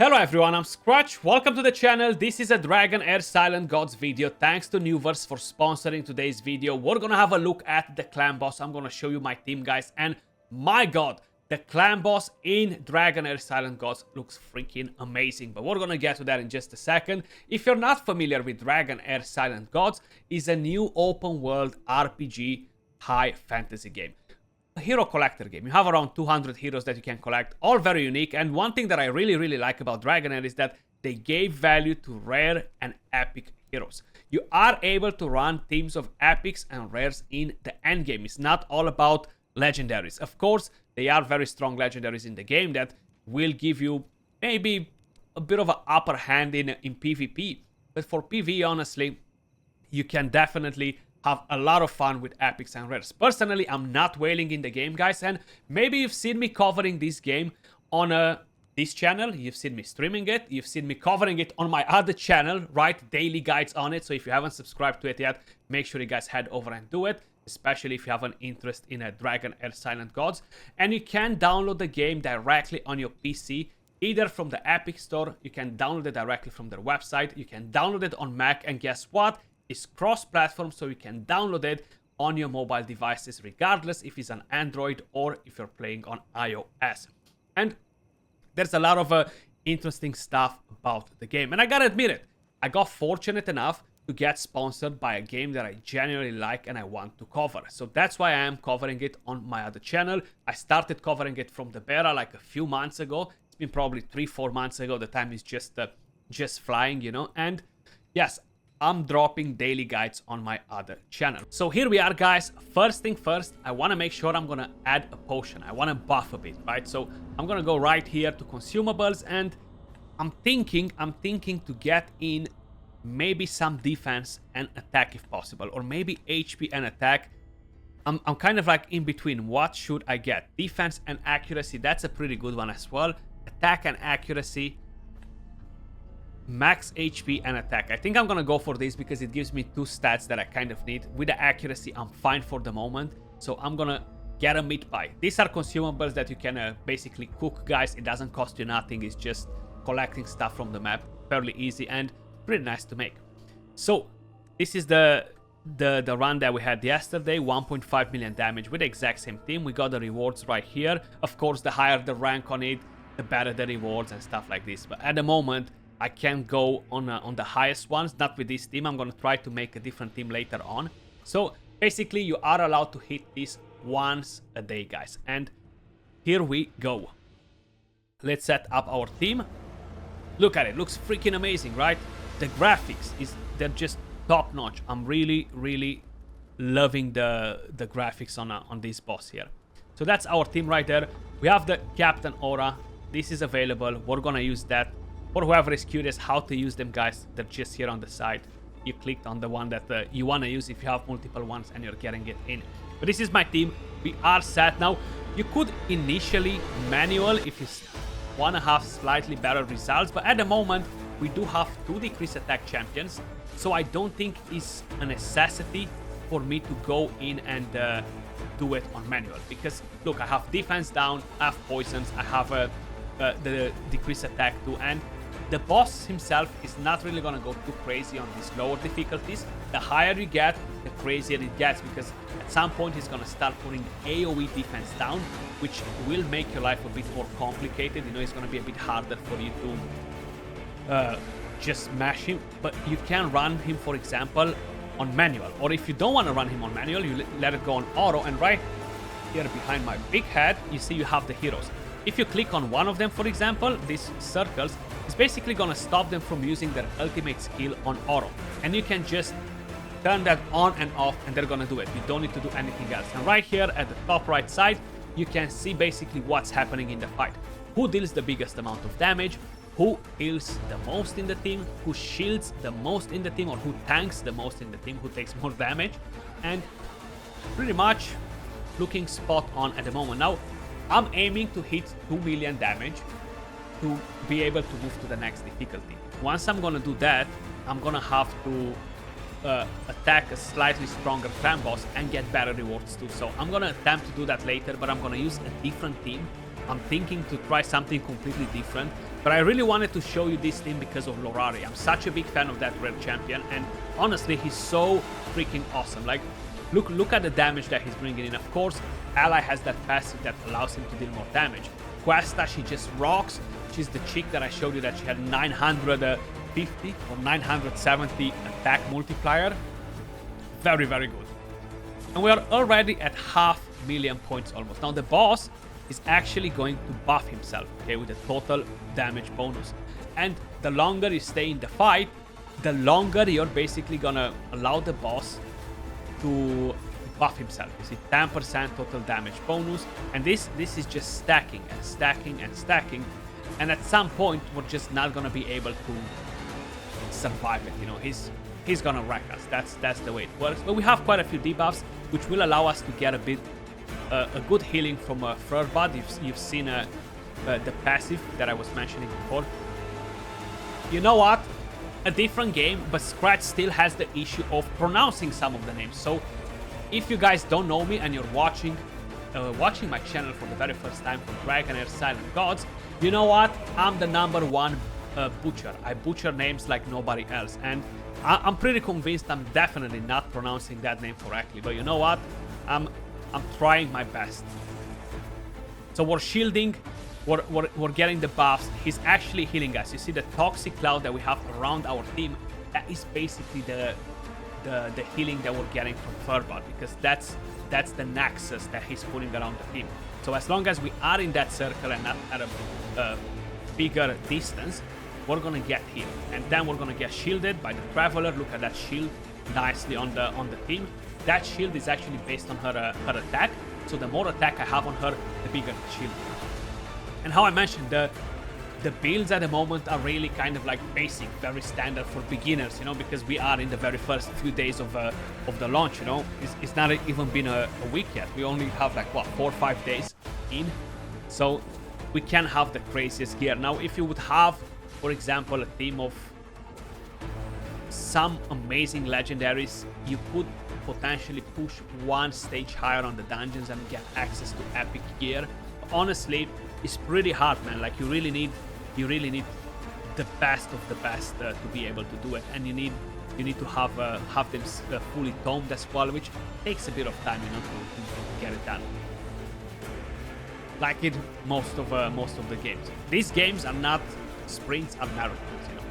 Hello everyone, I'm Skratch. Welcome to the channel. This is a Dragonheir Silent Gods video. Thanks to Nuverse for sponsoring today's video. We're gonna have a look at the clan boss. I'm gonna show you my team, guys. And my god, the clan boss in Dragonheir Silent Gods looks freaking amazing. But we're gonna get to that in just a second. If you're not familiar with Dragonheir Silent Gods, it's a new open world RPG high fantasy game. A hero collector game. You have around 200 heroes that you can collect, all very unique. And one thing that I really like about Dragonheir is that they gave value to rare and epic heroes. You are able to run teams of epics and rares in the endgame. It's not all about legendaries. Of course, they are very strong legendaries in the game that will give you maybe a bit of an upper hand in PvP. But for PvE, honestly, you can definitely have a lot of fun with epics and rares. Personally, I'm not whaling in the game, guys, and maybe you've seen me covering this game on this channel. You've seen me streaming it. You've seen me covering it on my other channel, right? Daily guides on it. So if you haven't subscribed to it yet, make sure you guys head over and do it, especially if you have an interest in a Dragonheir Silent Gods. And you can download the game directly on your PC, either from the Epic Store. You can download it directly from their website. You can download it on Mac, and guess what? It's cross-platform, so you can download it on your mobile devices, regardless if it's an Android or if you're playing on iOS. And there's a lot of interesting stuff about the game. And I gotta admit it, I got fortunate enough to get sponsored by a game that I genuinely like and I want to cover. So that's why I am covering it on my other channel. I started covering it from the beta like a few months ago. It's been probably 3-4 months ago. The time is just flying, you know. And yes, I'm dropping daily guides on my other channel. So here we are, guys. First thing first, I want to make sure I'm going to add a potion. I want to buff a bit, right? So I'm going to go right here to consumables, and I'm thinking to get in maybe some defense and attack if possible, or maybe HP and attack. I'm kind of like in between. What should I get? Defense and accuracy, that's a pretty good one as well. Attack and accuracy. Max HP and attack. I think I'm gonna go for this because it gives me two stats that I kind of need. With the accuracy, I'm fine for the moment, so I'm gonna get a meat pie. These are consumables that you can basically cook, guys. It doesn't cost you nothing. It's just collecting stuff from the map. Fairly easy and pretty nice to make. So this is the run that we had yesterday. 1.5 million damage with the exact same team. We got the rewards right here. Of course, the higher the rank on it, the better the rewards and stuff like this. But at the moment, I can't go on the highest ones, not with this team. I'm going to try to make a different team later on. So basically, you are allowed to hit this once a day, guys. And here we go. Let's set up our team. Look at it. Looks freaking amazing, right? The graphics, they're just top notch. I'm really loving the graphics on this boss here. So that's our team right there. We have the Captain Aura. This is available. We're going to use that. For whoever is curious how to use them, guys, they're just here on the side. You clicked on the one that you want to use if you have multiple ones and you're getting it in. But this is my team. We are set now. You could initially manual if you want to have slightly better results. But at the moment, we do have 2 decrease attack champions. So I don't think it's a necessity for me to go in and do it on manual. Because, look, I have defense down, I have poisons, I have the decrease attack too. And the boss himself is not really going to go too crazy on these lower difficulties. The higher you get, the crazier it gets, because at some point he's going to start putting AoE defense down, which will make your life a bit more complicated. You know, it's going to be a bit harder for you to just smash him. But you can run him, for example, on manual. Or if you don't want to run him on manual, you let it go on auto. And right here behind my big head, you see you have the heroes. If you click on one of them, for example, these circles, it's basically going to stop them from using their ultimate skill on auto. And you can just turn that on and off and they're going to do it. You don't need to do anything else. And right here at the top right side, you can see basically what's happening in the fight. Who deals the biggest amount of damage, who heals the most in the team, who shields the most in the team, or who tanks the most in the team, who takes more damage. And pretty much looking spot on at the moment. Now, I'm aiming to hit 2 million damage to be able to move to the next difficulty. Once I'm gonna do that, I'm gonna have to attack a slightly stronger clan boss and get better rewards too. So I'm gonna attempt to do that later, but I'm gonna use a different team I'm thinking to try something completely different, but I really wanted to show you this team because of Lorari. I'm such a big fan of that rare champion, and honestly, he's so freaking awesome. Like, look at the damage that he's bringing in. Of course, Ally has that passive that allows him to deal more damage. Questa, she just rocks. She's the chick that I showed you that she had 950 or 970 attack multiplier. Very, very good. And we are already at 500,000 points almost. Now the boss is actually going to buff himself, okay, with a total damage bonus. And the longer you stay in the fight, the longer you're basically gonna allow the boss to buff himself. You see, 10% total damage bonus, and this is just stacking and stacking and stacking, and at some point we're just not gonna be able to survive it. You know, he's gonna wreck us. That's the way it works. But we have quite a few debuffs, which will allow us to get a good healing from Furbud. You've seen the passive that I was mentioning before. You know what? A different game, but Skratch still has the issue of pronouncing some of the names. So if you guys don't know me and you're watching my channel for the very first time for Dragonheir Silent Gods, you know what? I'm the #1 butcher. I butcher names like nobody else, and I'm pretty convinced I'm definitely not pronouncing that name correctly. But you know what? I'm trying my best. So we're shielding, we're getting the buffs. He's actually healing us. You see the toxic cloud that we have around our team? That is basically the healing that we're getting from Furbud, because that's the nexus that he's putting around the team. So as long as we are in that circle and not at a bigger distance, we're gonna get healed, and then we're gonna get shielded by the Traveler. Look at that shield nicely on the team. That shield is actually based on her attack, so the more attack I have on her, the bigger the shield. And how I mentioned, the builds at the moment are really kind of like basic, very standard for beginners, you know, because we are in the very first few days of the launch, you know. It's not even been a week yet. We only have like, what, 4 or 5 days in, so we can have the craziest gear. Now, if you would have, for example, a team of some amazing legendaries, you could potentially push 1 stage higher on the dungeons and get access to epic gear. Honestly, it's pretty hard, man. Like, you really need the best of the best to be able to do it, and you need to have them fully tomed as well, which takes a bit of time, you know, to get it done. Like in most of the games. These games are not sprints, are marathons, you know.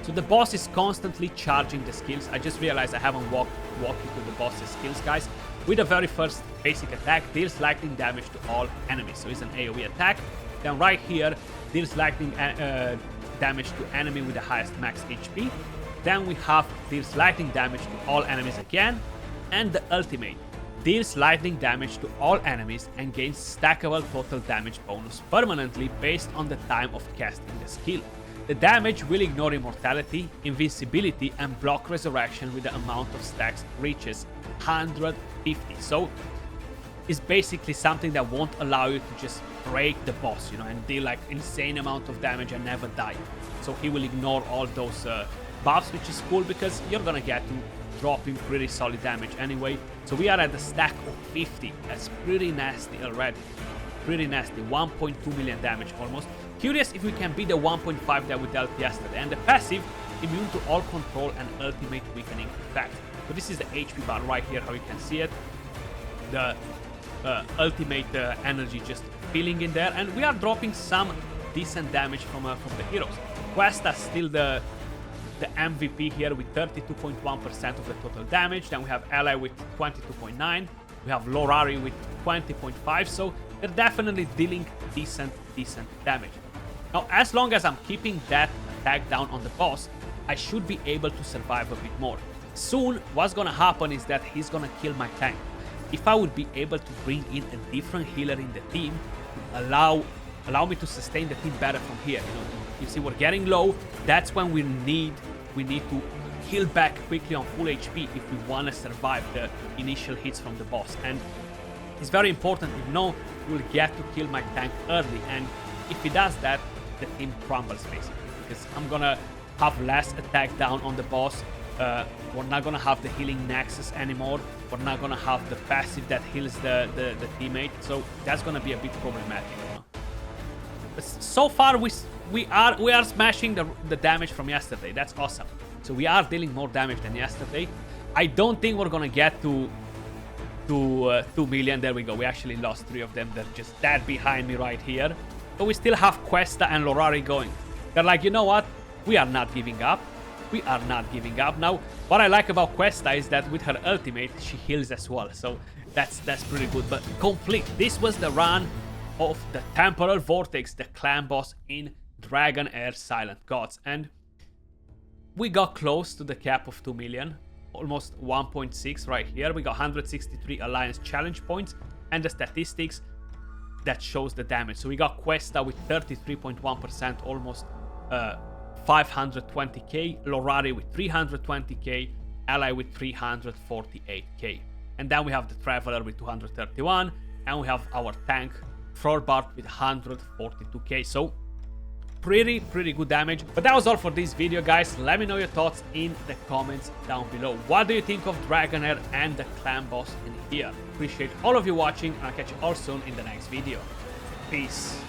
So the boss is constantly charging the skills. I just realized I haven't walked you through the boss's skills, guys. With the very first basic attack, deals lightning damage to all enemies. So it's an AoE attack. Then right here, deals lightning damage to enemy with the highest max HP. Then we have deals lightning damage to all enemies again. And the ultimate, deals lightning damage to all enemies and gains stackable total damage bonus permanently based on the time of casting the skill. The damage will ignore immortality, invincibility, and block resurrection with the amount of stacks reaches 150. So it's basically something that won't allow you to just break the boss, you know, and deal like insane amount of damage and never die. So he will ignore all those buffs, which is cool because you're gonna get to drop in pretty solid damage anyway. So we are at the stack of 50. That's pretty nasty already. Pretty nasty. 1.2 million damage almost. Curious if we can beat the 1.5 that we dealt yesterday. And the passive, immune to all control and ultimate weakening effect. So this is the HP bar right here, how you can see it. The ultimate energy just filling in there. And we are dropping some decent damage from the heroes. Questa still the MVP here with 32.1% of the total damage. Then we have Ally with 22.9. We have Lorari with 20.5. So they're definitely dealing decent damage. Now, as long as I'm keeping that attack down on the boss, I should be able to survive a bit more. Soon, what's gonna happen is that he's gonna kill my tank. If I would be able to bring in a different healer in the team, to allow me to sustain the team better from here. You know, you see, we're getting low. That's when we need to heal back quickly on full HP if we want to survive the initial hits from the boss. And it's very important to know we'll get to kill my tank early, and if he does that, the team crumbles basically, because I'm gonna have less attack down on the boss. We're not gonna have the healing nexus anymore. We're not gonna have the passive that heals the teammate. So that's gonna be a bit problematic. You know? But so far we are smashing the damage from yesterday. That's awesome. So we are dealing more damage than yesterday. I don't think we're gonna get to 2 million. There we go. We actually lost 3 of them. They're just dead behind me right here. But we still have Questa and Lorari going. They're like, you know what? We are not giving up. We are not giving up. Now, what I like about Questa is that with her ultimate, she heals as well. So that's pretty good. But complete. This was the run of the Temporal Vortex, the clan boss in Dragonheir Silent Gods. And we got close to the cap of 2 million. Almost 1.6 right here. We got 163 Alliance challenge points. And the statistics that shows the damage. So we got Questa with 33.1%, almost 520k, Lorari with 320k, Ally with 348k. And then we have the Traveler with 231, and we have our tank, Throrbart, with 142k. So pretty good damage. But that was all for this video, guys. Let me know your thoughts in the comments down below. What do you think of Dragonheir and the clan boss in here? Appreciate all of you watching, and I'll catch you all soon in the next video. Peace.